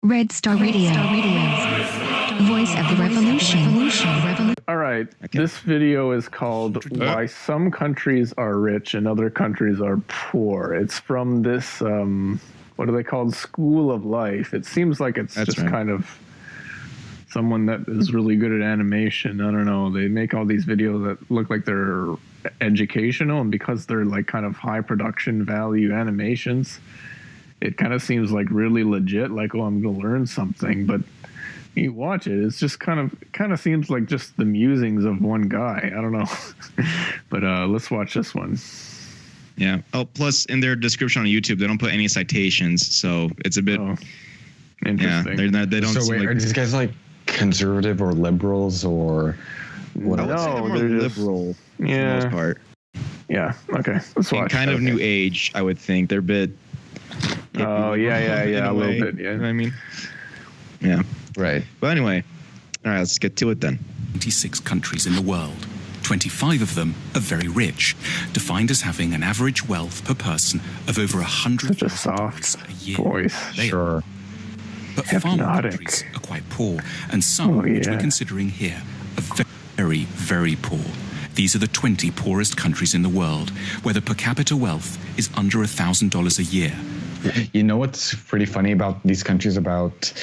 Red Star Radio. Voice of the Revolution. All right. Okay. This video is called Why Some Countries Are Rich and Other Countries Are Poor. It's from this, what are they called? School of Life. It seems like it's kind of someone that is really good at animation. I don't know. They make all these videos that look like they're educational, and because they're like kind of high production value animations, it kind of seems like really legit, like, oh, I'm going to learn something. But you watch it, it's just kind of seems like just the musings of one guy. I don't know. But let's watch this one. Yeah. Oh, plus in their description on YouTube, they don't put any citations, so it's a bit interesting. Yeah, they don't. So wait, are these guys like conservative or liberals or what? No, they're liberal. For the most part. Yeah. Okay. Let's watch. Kind of new age, I would think. They're a bit. Oh yeah, a little bit. Yeah. You know what I mean? Yeah. Right. But anyway, all right, let's get to it then. 26 countries in the world. 25 of them are very rich, defined as having an average wealth per person of over $100,000 a year. Voice. Sure. But far more countries are quite poor, and some, which we're considering here, are very, very poor. These are the 20 poorest countries in the world, where the per capita wealth is under $1,000 a year. You know what's pretty funny about these countries, about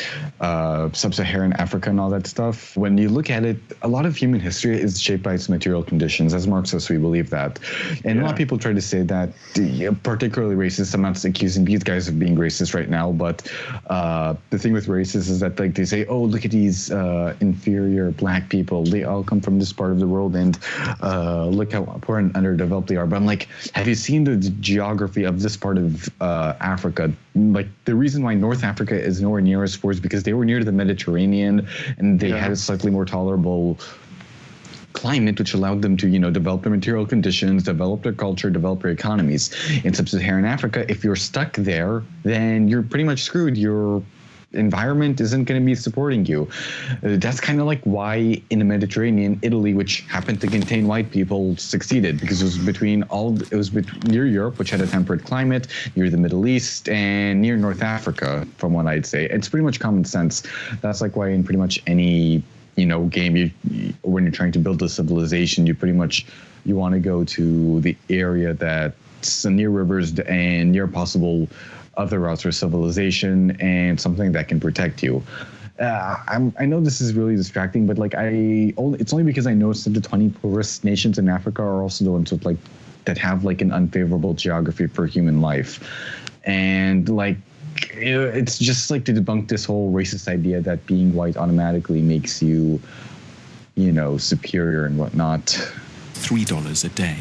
sub-Saharan Africa and all that stuff? When you look at it, a lot of human history is shaped by its material conditions. As Marxists, we believe that. And a lot of people try to say that, particularly racist, I'm not accusing these guys of being racist right now, but the thing with racists is that, like, they say, oh, look at these inferior black people. They all come from this part of the world, and look how poor and underdeveloped they are. But I'm like, have you seen the geography of this part of Africa? Like, the reason why North Africa is nowhere near as poor is because they were near the Mediterranean, and they had a slightly more tolerable climate, which allowed them to, develop their material conditions, develop their culture, develop their economies. In sub-Saharan Africa, if you're stuck there, then you're pretty much screwed. Your environment isn't going to be supporting you. That's kind of like why in the Mediterranean, Italy, which happened to contain white people, succeeded, because it was near Europe, which had a temperate climate, near the Middle East, and near North Africa, from what I'd say. It's pretty much common sense. That's like why in pretty much any game, when you're trying to build a civilization, you want to go to the area that's near rivers and near possible other routes for civilization and something that can protect you. I know this is really distracting, but it's only because I noticed that the 20 poorest nations in Africa are also the ones with that have an unfavorable geography for human life, and it's just to debunk this whole racist idea that being white automatically makes you, superior and whatnot. $3 a day.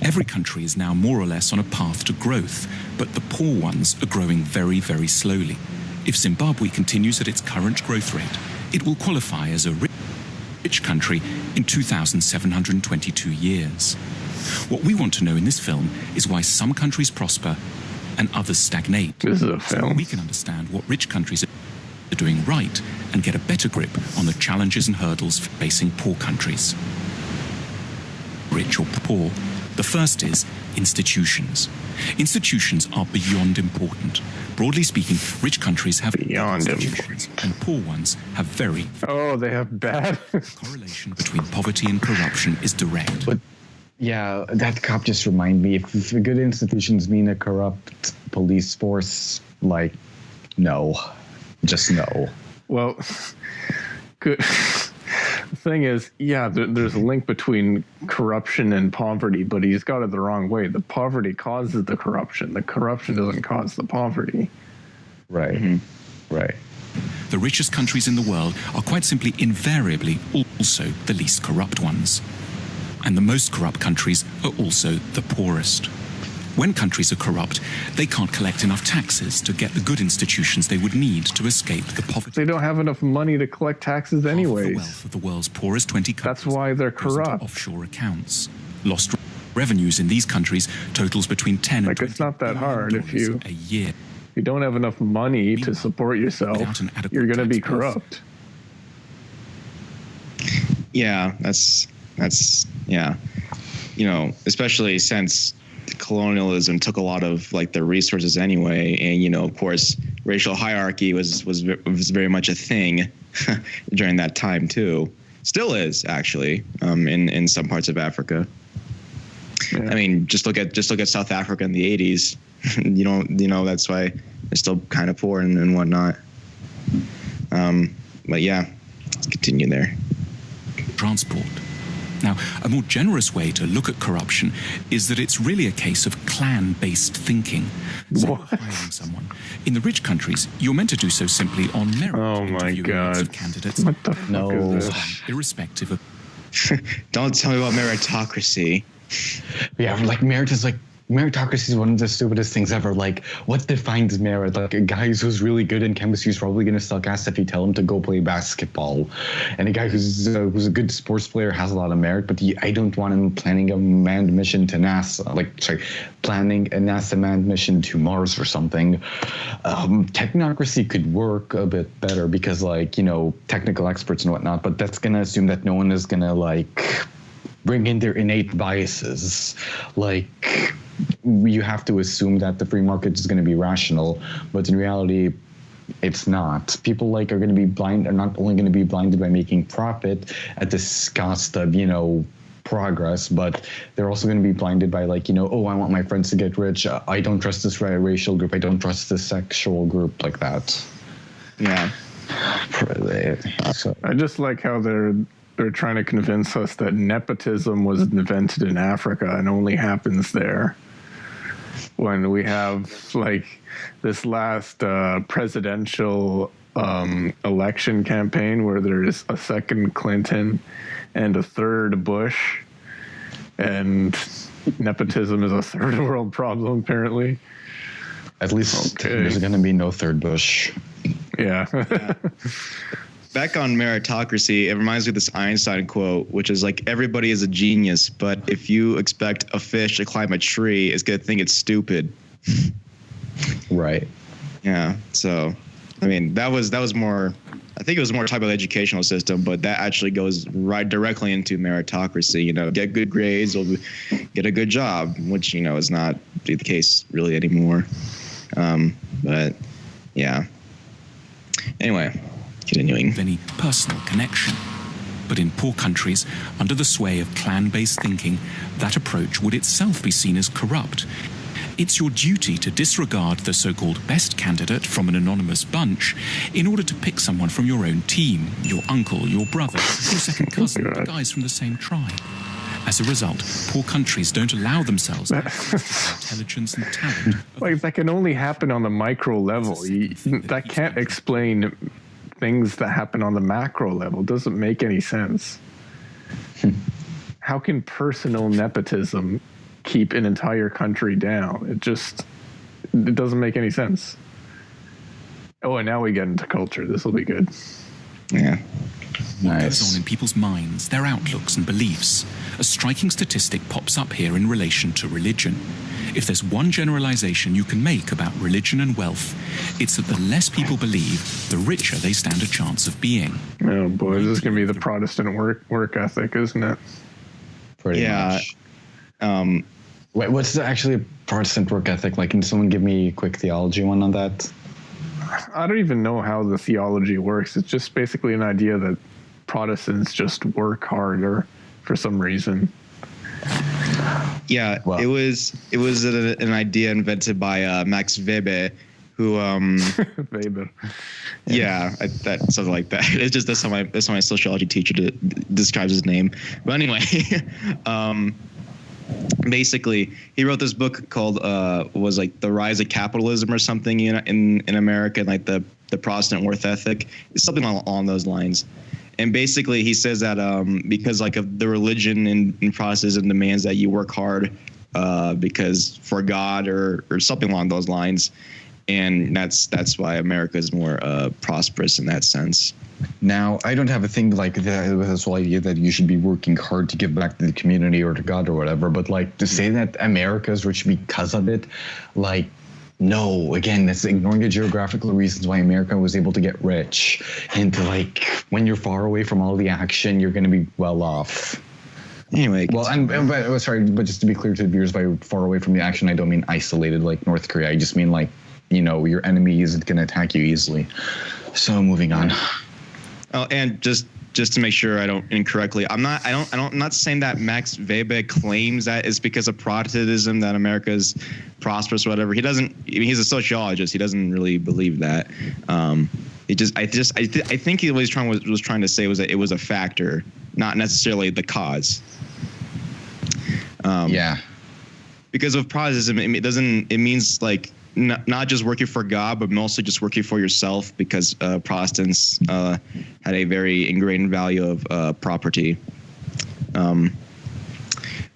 Every country is now more or less on a path to growth, but the poor ones are growing very, very slowly. If Zimbabwe continues at its current growth rate, it will qualify as a rich country in 2,722 years. What we want to know in this film is why some countries prosper and others stagnate. This is a film. So we can understand what rich countries are doing right and get a better grip on the challenges and hurdles facing poor countries. Rich or poor. The first is institutions. Institutions are beyond important. Broadly speaking, rich countries have beyond institutions, and poor ones have very. Oh, they have bad. The correlation between poverty and corruption is direct. But yeah, that cop just reminded me. If good institutions mean a corrupt police force, no, just no. Well, good. The thing is, there's a link between corruption and poverty, but he's got it the wrong way. The poverty causes the corruption. The corruption doesn't cause the poverty. Right. Mm-hmm. Right. The richest countries in the world are quite simply invariably also the least corrupt ones. And the most corrupt countries are also the poorest. When countries are corrupt, they can't collect enough taxes to get the good institutions they would need to escape the poverty. They don't have enough money to collect taxes anyways. The wealth of the world's poorest 20 countries. That's why they're corrupt. Offshore accounts. Lost revenues in these countries totals between 10 and 20 it's not that hard if you a year. If you don't have enough money to support yourself, you're going to be corrupt. Yeah, that's especially since colonialism took a lot of the resources anyway, and of course racial hierarchy was very much a thing during that time too. Still is, actually, in some parts of Africa. Yeah. I mean, just look at South Africa in the 80s. That's why they're still kind of poor and whatnot. But yeah, let's continue there. Transport. Now, a more generous way to look at corruption is that it's really a case of clan-based thinking. So hiring someone. In the rich countries, you're meant to do so simply on merit. Oh my God. Of candidates. What the fuck is this? Irrespective of... Don't tell me about meritocracy. Yeah, like meritocracy is one of the stupidest things ever. Like, what defines merit? Like, a guy who's really good in chemistry is probably going to suck ass if you tell him to go play basketball. And a guy who's a good sports player has a lot of merit, but I don't want him planning a manned mission to NASA. Planning a NASA manned mission to Mars or something. Technocracy could work a bit better because, technical experts and whatnot, but that's going to assume that no one is going to, bring in their innate biases. You have to assume that the free market is going to be rational, but in reality, it's not. People are going to be blind, are not only going to be blinded by making profit at the cost of, progress, but they're also going to be blinded by oh, I want my friends to get rich. I don't trust this racial group. I don't trust this sexual group, like that. Yeah. So I just like how they're trying to convince us that nepotism was invented in Africa and only happens there. When we have this last presidential election campaign where there's a second Clinton and a third Bush, and nepotism is a third world problem apparently. At least there's going to be no third Bush. Yeah. Back on meritocracy, it reminds me of this Einstein quote, which is everybody is a genius, but if you expect a fish to climb a tree, it's going to think it's stupid. Right. Yeah. So, I mean, that was more, I think it was more talking about the educational system, but that actually goes right directly into meritocracy. Get good grades or get a good job, which, is not the case really anymore. But yeah. Anyway. Continuing. Any personal connection. But in poor countries, under the sway of clan-based thinking, that approach would itself be seen as corrupt. It's your duty to disregard the so-called best candidate from an anonymous bunch in order to pick someone from your own team, your uncle, your brother, your second cousin, the guys from the same tribe. As a result, poor countries don't allow themselves to have intelligence and talent. That can only happen on the micro level. That can't explain things that happen on the macro level. It doesn't make any sense. How can personal nepotism keep an entire country down? It doesn't make any sense. Oh, and now we get into culture. This will be good. Yeah. What goes on in people's minds, their outlooks and beliefs? A striking statistic pops up here in relation to religion. If there's one generalization you can make about religion and wealth, it's that the less people believe, the richer they stand a chance of being. Oh boy, this is going to be the Protestant work ethic, isn't it? Pretty much. Wait, what's actually a Protestant work ethic? Can someone give me a quick theology one on that? I don't even know how the theology works. It's just basically an idea that Protestants just work harder for some reason. Yeah, well, it was an idea invented by Max Weber, who Weber. Yeah, that something like that. It's just that's how my sociology teacher describes his name. But anyway, basically, he wrote this book called The Rise of Capitalism or something in America, and the Protestant work ethic. It's something along those lines. And basically, he says that because of the religion in Protestantism demands that you work hard because for God or something along those lines, and that's why America is more prosperous in that sense. Now, I don't have a thing like that with this whole idea that you should be working hard to give back to the community or to God or whatever, but to say that America is rich because of it, no, again, that's ignoring the geographical reasons why America was able to get rich. And when you're far away from all the action, you're going to be well off. Anyway. Well, but just to be clear to the viewers, by far away from the action, I don't mean isolated like North Korea. I just mean your enemy isn't going to attack you easily. So moving on. Oh, and just to make sure I don't incorrectly, I'm not saying that Max Weber claims that it's because of Protestantism that America's prosperous or whatever. He doesn't. I mean, he's a sociologist. He doesn't really believe that. I think what he's trying to say was that it was a factor, not necessarily the cause. Yeah. Because of Protestantism, it means like not just working for God, but mostly just working for yourself, because Protestants had a very ingrained value of property.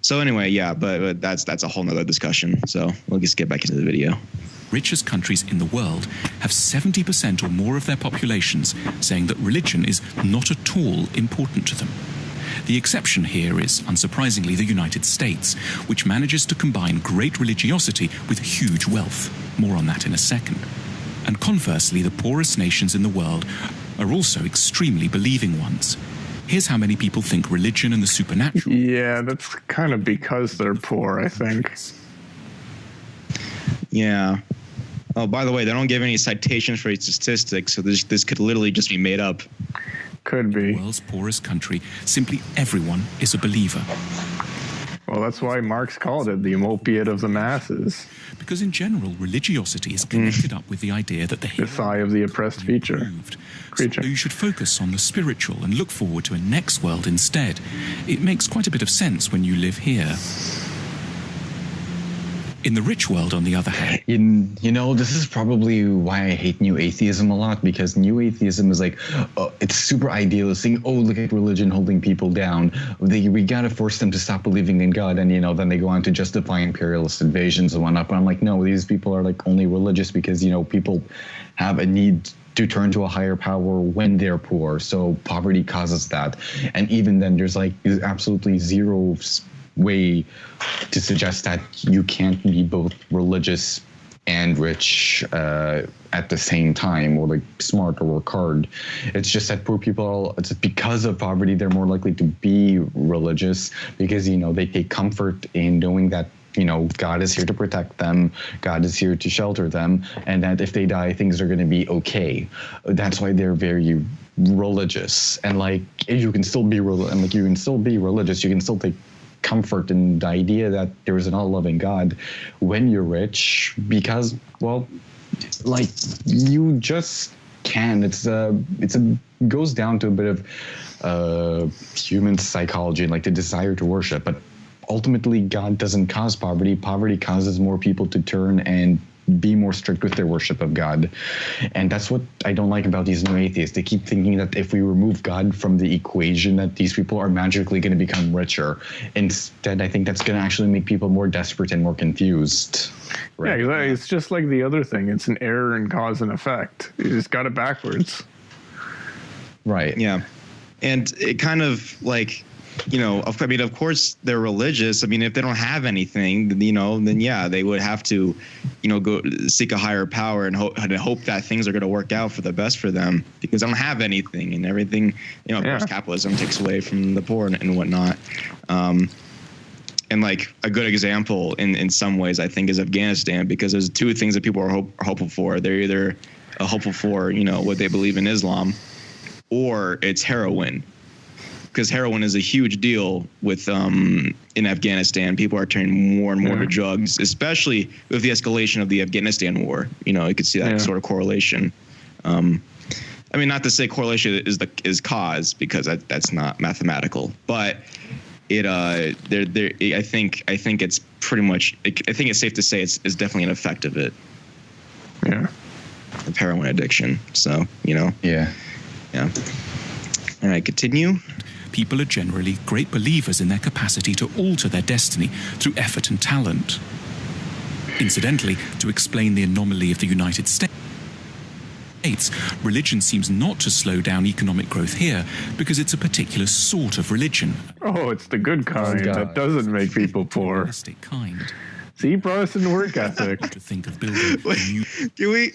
So anyway, yeah, but that's a whole nother discussion. So we'll just get back into the video. Richest countries in the world have 70% or more of their populations saying that religion is not at all important to them. The exception here is, unsurprisingly, the United States, which manages to combine great religiosity with huge wealth. More on that in a second. And conversely, the poorest nations in the world are also extremely believing ones. Here's how many people think religion and the supernatural... Yeah, that's kind of because they're poor, I think. Yeah. Oh, by the way, they don't give any citations for its statistics, so this could literally just be made up. Could be. The world's poorest country, simply everyone is a believer. Well, that's why Marx called it the opiate of the masses. Because in general, religiosity is connected up with the idea that the sigh of the oppressed creature. So you should focus on the spiritual and look forward to a next world instead. It makes quite a bit of sense when you live here. In the rich world, on the other hand... This is probably why I hate New Atheism a lot, because New Atheism is like, it's super idealistic. Oh, look at religion holding people down. We gotta force them to stop believing in God, and, then they go on to justify imperialist invasions and whatnot. But I'm like, no, these people are like only religious because, people have a need to turn to a higher power when they're poor. So poverty causes that. And even then, there's absolutely zero way to suggest that you can't be both religious and rich at the same time, or smart or work hard. It's just that poor people, it's because of poverty, they're more likely to be religious because, they take comfort in knowing that, God is here to protect them, God is here to shelter them, and that if they die, things are going to be okay. That's why they're very religious. And you can still be religious, you can still take comfort in the idea that there is an all-loving God when you're rich, because, you just can. Goes down to a bit of human psychology and the desire to worship, but ultimately God doesn't cause poverty. Poverty causes more people to turn and be more strict with their worship of God. And that's what I don't like about these new atheists. They keep thinking that if we remove God from the equation, that these people are magically going to become richer. Instead, I think that's going to actually make people more desperate and more confused. Right? Yeah, exactly. It's just like the other thing. It's an error in cause and effect. You just got it backwards. Right. Yeah. And it kind of of course they're religious. I mean, if they don't have anything, then yeah, they would have to, go seek a higher power and hope that things are going to work out for the best for them, because they don't have anything, and everything, of course, capitalism takes away from the poor and whatnot. And a good example in some ways, I think, is Afghanistan, because there's two things that people are hopeful for. They're either hopeful for, what they believe in Islam, or it's heroin. Because heroin is a huge deal with in Afghanistan. People are turning more and more to drugs, especially with the escalation of the Afghanistan war. You could see that sort of correlation. I mean, not to say correlation is cause, because that's not mathematical, but it I think it's pretty much. I think it's safe to say it's definitely an effect of it. Yeah. Of heroin addiction. So Yeah. All right, continue. People are generally great believers in their capacity to alter their destiny through effort and talent. Incidentally, to explain the anomaly of the United States, religion seems not to slow down economic growth here because it's a particular sort of religion. Oh, it's the good kind that doesn't make people poor. Kind. See, Protestant work ethic. To think of building Can we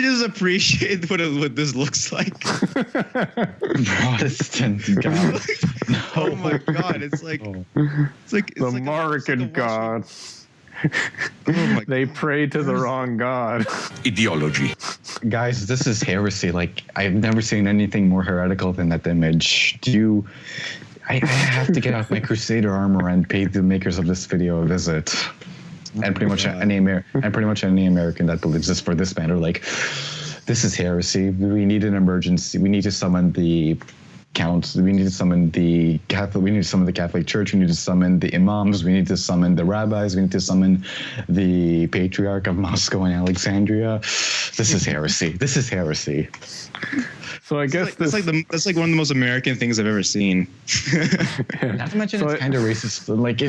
just appreciate what this looks like? Protestant God. Oh my God! It's like the American God. They pray to the wrong god. Ideology. Guys, this is heresy. Like, I've never seen anything more heretical than that image. I have to get out my Crusader armor and pay the makers of this video a visit. And pretty much any American that believes this for this matter, like, this is heresy. We need an emergency. We need to summon the counts. We need to summon the Catholic. We need to summon the Catholic Church. We need to summon the imams. We need to summon the rabbis. We need to summon the Patriarch of Moscow and Alexandria. This is heresy. This is heresy. So I guess that's like one of the most American things I've ever seen. Not to mention it's kind of racist. Like,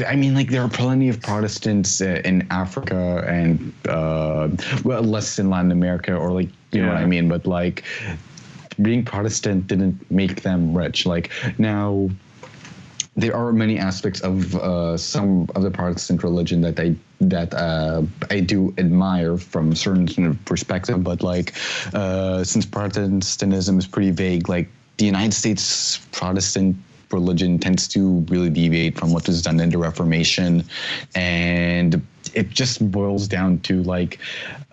there are plenty of Protestants in Africa and well, less in Latin America, or like, you know what I mean. But like, being Protestant didn't make them rich. Like, now, there are many aspects of some of the Protestant religion that I do admire from a certain perspective, but like, since Protestantism is pretty vague, like the United States Protestant religion tends to really deviate from what was done in the Reformation, and it just boils down to like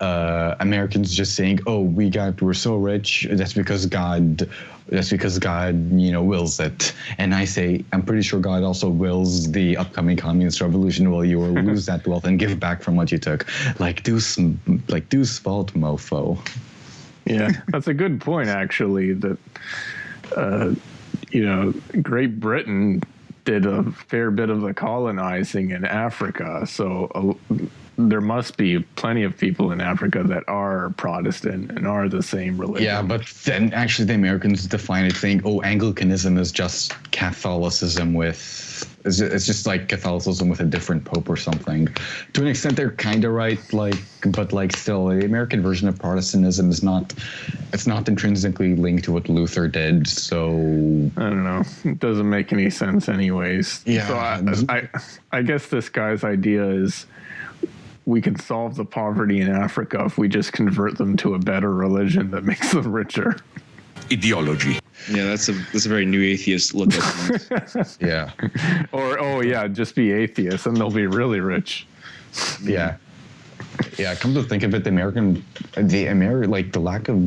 Americans just saying, "Oh, we're so rich. That's because God, wills it." And I say, I'm pretty sure God also wills the upcoming communist revolution. Well, you will lose that wealth and give back from what you took. Like, do fault, mofo. Yeah, that's a good point, actually. That Great Britain did a fair bit of the colonizing in Africa, so there must be plenty of people in Africa that are Protestant and are the same religion. Yeah, but then actually the Americans define it saying, "Oh, Anglicanism is just Catholicism it's just like Catholicism with a different pope or something." To an extent, they're kind of right, but still, the American version of Protestantism is not intrinsically linked to what Luther did. So I don't know. It doesn't make any sense, anyways. Yeah. So I guess this guy's idea is, we can solve the poverty in Africa if we just convert them to a better religion that makes them richer. Ideology. Yeah, that's a very new atheist look at things. yeah. Or just be atheists and they'll be really rich. Yeah. Yeah, come to think of it, the lack of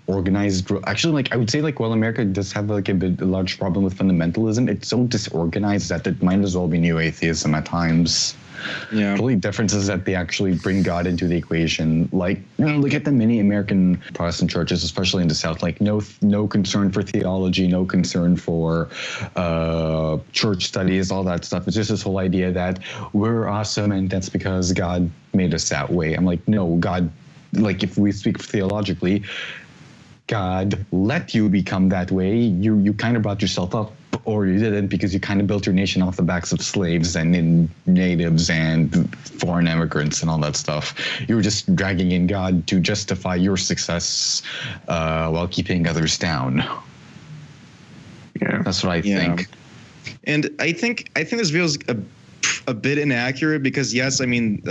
organized, actually, like, I would say, like, while America does have like a large problem with fundamentalism, it's so disorganized that it might as well be new atheism at times. Yeah. The only difference is that they actually bring God into the equation. Like, look at the many American Protestant churches, especially in the South. Like, no concern for theology, no concern for church studies, all that stuff. It's just this whole idea that we're awesome and that's because God made us that way. I'm like, no, God, like, if we speak theologically, God let you become that way. You kind of brought yourself up, or you didn't, because you kind of built your nation off the backs of slaves and natives and foreign immigrants and all that stuff. You were just dragging in God to justify your success while keeping others down. Yeah, that's what I think. And I think this feels a bit inaccurate because, yes, I mean,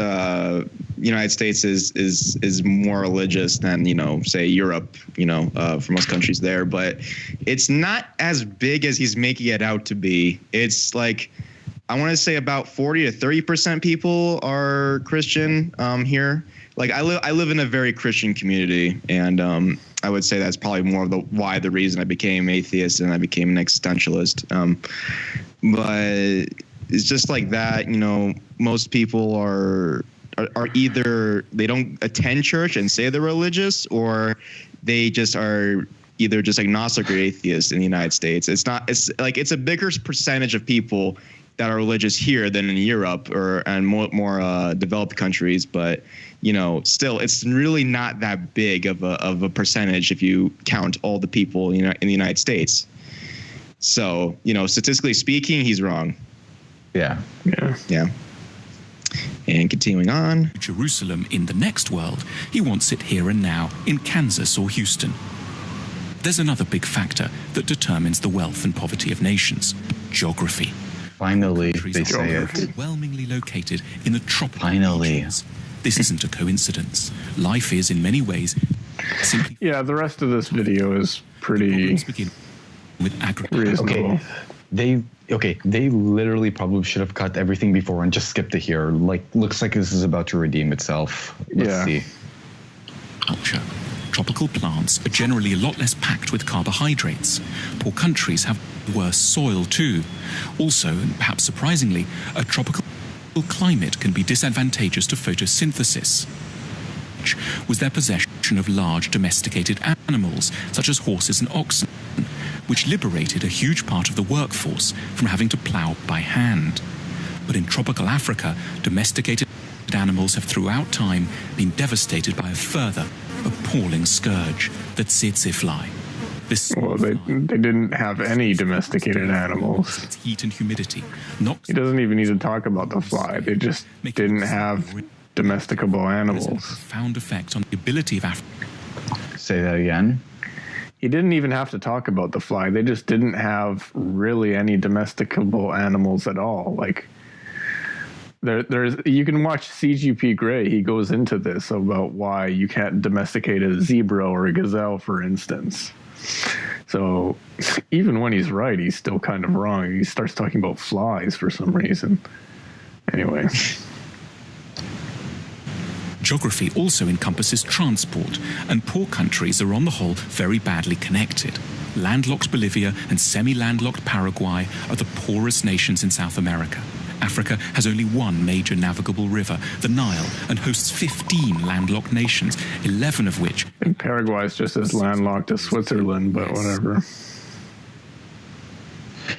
United States is more religious than, say Europe, for most countries there, but it's not as big as he's making it out to be. It's like, I want to say about 40 to 30% people are Christian here. Like, I live in a very Christian community, and I would say that's probably more of the reason I became atheist and I became an existentialist. But it's just like that, most people are either they don't attend church and say they're religious, or they just are either just agnostic or atheist in the United States. It's a bigger percentage of people that are religious here than in Europe and more developed countries, but still it's really not that big of a percentage if you count all the people in the United States. So, statistically speaking, he's wrong. Yeah. And continuing on. Jerusalem in the next world, he wants it here and now in Kansas or Houston. There's another big factor that determines the wealth and poverty of nations: geography. Finally, they say it. Overwhelmingly located in the tropical regions. This isn't a coincidence. Life is, in many ways, simply. Yeah, the rest of this video is pretty begin with agriculture. reasonable. Okay. they literally probably should have cut everything before and just skipped to here. Like, looks like this is about to redeem itself. Let's see. Culture. Tropical plants are generally a lot less packed with carbohydrates. Poor countries have worse soil too. Also, and perhaps surprisingly, a tropical climate can be disadvantageous to photosynthesis. Was their possession of large domesticated animals, such as horses and oxen, which liberated a huge part of the workforce from having to plough by hand. But in tropical Africa, domesticated animals have throughout time been devastated by a further appalling scourge, the tsetse fly. Well, they didn't have any domesticated animals. Its heat and humidity. He doesn't even need to talk about the fly. They just didn't have domesticable animals. Profound effect on the ability of Africa. Say that again. He didn't even have to talk about the fly. They just didn't have really any domesticable animals at all. Like, there's you can watch CGP Grey. He goes into this about why you can't domesticate a zebra or a gazelle, for instance. So even when he's right, he's still kind of wrong. He starts talking about flies for some reason. Anyway. Geography also encompasses transport, and poor countries are on the whole very badly connected. Landlocked Bolivia and semi-landlocked Paraguay are the poorest nations in South America. Africa has only one major navigable river, the Nile, and hosts 15 landlocked nations, 11 of which... And Paraguay is just as landlocked as Switzerland, but whatever.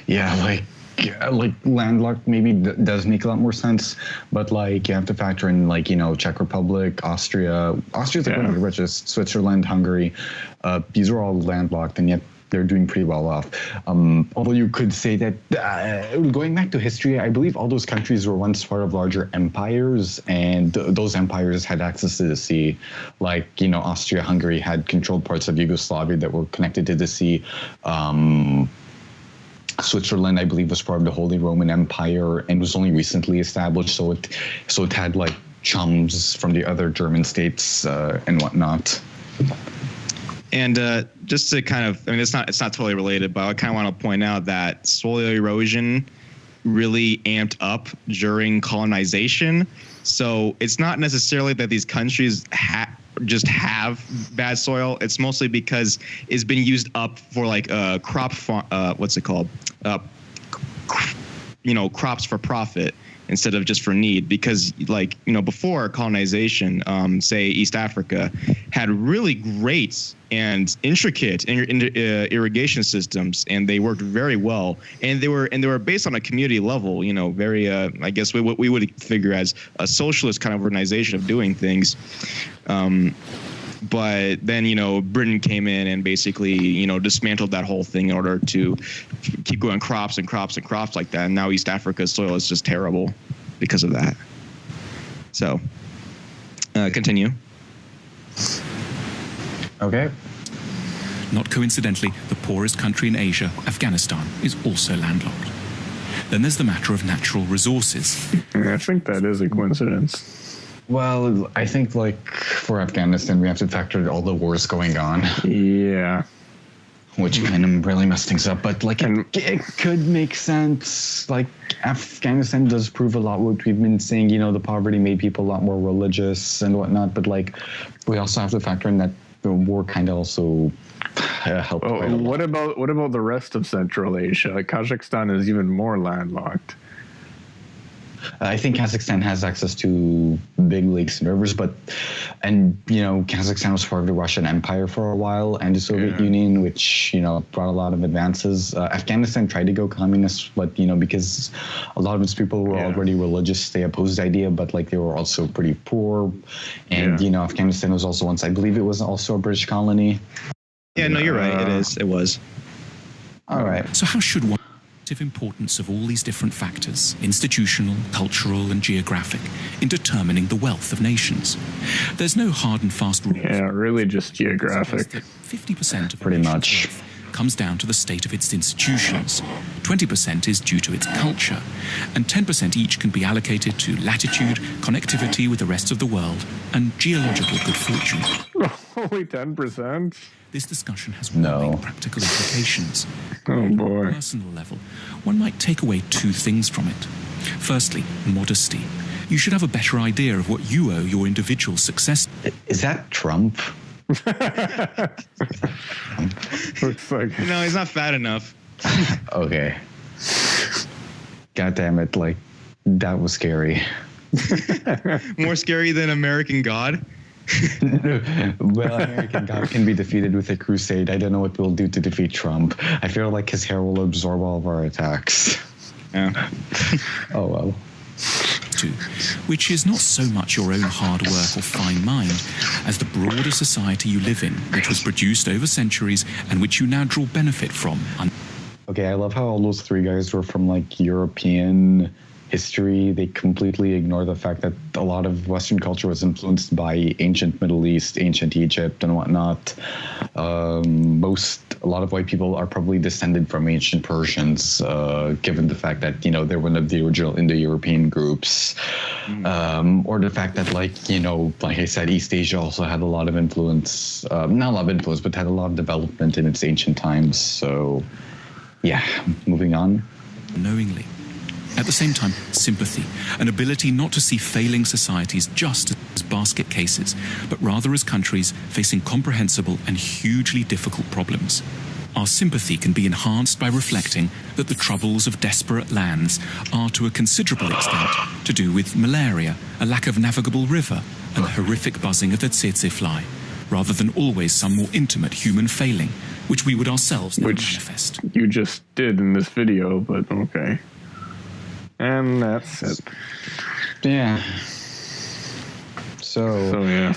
Yeah, like landlocked maybe does make a lot more sense, but like you have to factor in like, you know, Czech Republic, Austria's like one of the richest, Switzerland, Hungary. These are all landlocked, and yet they're doing pretty well off. Although you could say that going back to history, I believe all those countries were once part of larger empires, and those empires had access to the sea. Like, you know, Austria-Hungary had controlled parts of Yugoslavia that were connected to the sea. Switzerland, I believe, was part of the Holy Roman Empire and was only recently established, so it had like chums from the other German states and whatnot. And just to kind of, I mean, it's not totally related, but I kind of want to point out that soil erosion really amped up during colonization. So it's not necessarily that these countries just have bad soil. It's mostly because it's been used up for like crop farm, what's it called? Crops for profit instead of just for need. Because, like, you know, before colonization, say East Africa had really great and intricate irrigation systems, and they worked very well, and they were based on a community level, you know, very I guess what we would figure as a socialist kind of organization of doing things. But then, you know, Britain came in and basically, you know, dismantled that whole thing in order to keep going crops and crops and crops like that. And now East Africa's soil is just terrible because of that. So, continue. Okay. Not coincidentally, the poorest country in Asia, Afghanistan, is also landlocked. Then there's the matter of natural resources. I think that is a coincidence. Well, I think, like, for Afghanistan, we have to factor all the wars going on. Yeah. Which kind of really messed things up. But, like, it could make sense. Like, Afghanistan does prove a lot what we've been saying. You know, the poverty made people a lot more religious and whatnot. But, like, we also have to factor in that the war kind of also helped. Oh, what about the rest of Central Asia? Like, Kazakhstan is even more landlocked. I think Kazakhstan has access to big lakes and rivers, and you know, Kazakhstan was part of the Russian Empire for a while and the Soviet Union, which, you know, brought a lot of advances. Afghanistan tried to go communist, but, you know, because a lot of its people were already religious, they opposed the idea, but like they were also pretty poor. And, you know, Afghanistan was also once, I believe it was also a British colony. Yeah, no, you're right. It was. All right. So how should one importance of all these different factors, institutional, cultural, and geographic, in determining the wealth of nations? There's no hard and fast rule. Yeah, really just geographic. 50% of pretty much comes down to the state of its institutions, 20% is due to its culture, and 10% each can be allocated to latitude, connectivity with the rest of the world, and geological good fortune. Only 10%? This discussion has wide practical implications. Oh boy. On a personal level, one might take away two things from it. Firstly, modesty. You should have a better idea of what you owe your individual success. Is that Trump? Looks like No, he's not fat enough. Okay. God damn it, like, that was scary. More scary than American God. Well, American God can be defeated with a crusade. I don't know what we'll do to defeat Trump. I feel like his hair will absorb all of our attacks. Yeah. Oh, well. To, which is not so much your own hard work or fine mind as the broader society you live in, which was produced over centuries and which you now draw benefit from. Okay, I love how all those three guys were from, like, European history. They completely ignore the fact that a lot of Western culture was influenced by ancient Middle East, ancient Egypt, and whatnot. A lot of white people are probably descended from ancient Persians, given the fact that, you know, they're one of the original Indo-European groups. Or the fact that, like, you know, like I said, East Asia also had a lot of influence, not a lot of influence, but had a lot of development in its ancient times. So, yeah, moving on. Knowingly. At the same time, sympathy, an ability not to see failing societies just as basket cases, but rather as countries facing comprehensible and hugely difficult problems. Our sympathy can be enhanced by reflecting that the troubles of desperate lands are to a considerable extent to do with malaria, a lack of navigable river, and the horrific buzzing of the tsetse fly, rather than always some more intimate human failing, which we would ourselves never manifest. You just did in this video, but okay. And that's it. Yeah. So yeah.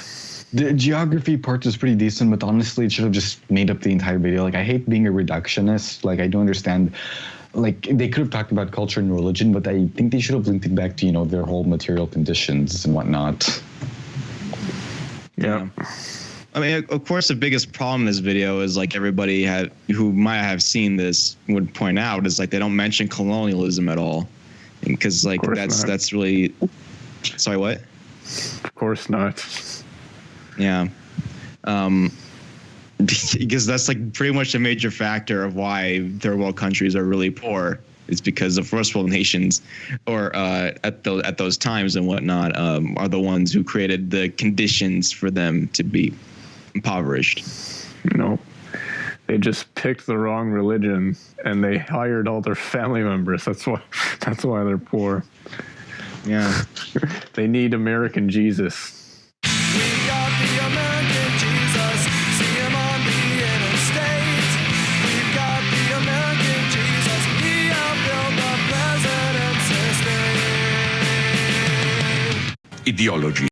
The geography part is pretty decent, but honestly, it should have just made up the entire video. Like, I hate being a reductionist. Like, I don't understand. Like, they could have talked about culture and religion, but I think they should have linked it back to, you know, their whole material conditions and whatnot. Yeah. I mean, of course, the biggest problem in this video is, like, everybody who might have seen this would point out, is, like, they don't mention colonialism at all. Because, like, that's really... Sorry, what? Of course not. Yeah. Because that's, like, pretty much a major factor of why third world countries are really poor. It's because the first world nations, or at those times and whatnot, are the ones who created the conditions for them to be impoverished. No. They just picked the wrong religion and they hired all their family members. That's why they're poor. Yeah. They need American Jesus. We got the American Jesus, see him on the interstate. We've got the American Jesus, he outbuilt the president's estate. Ideology.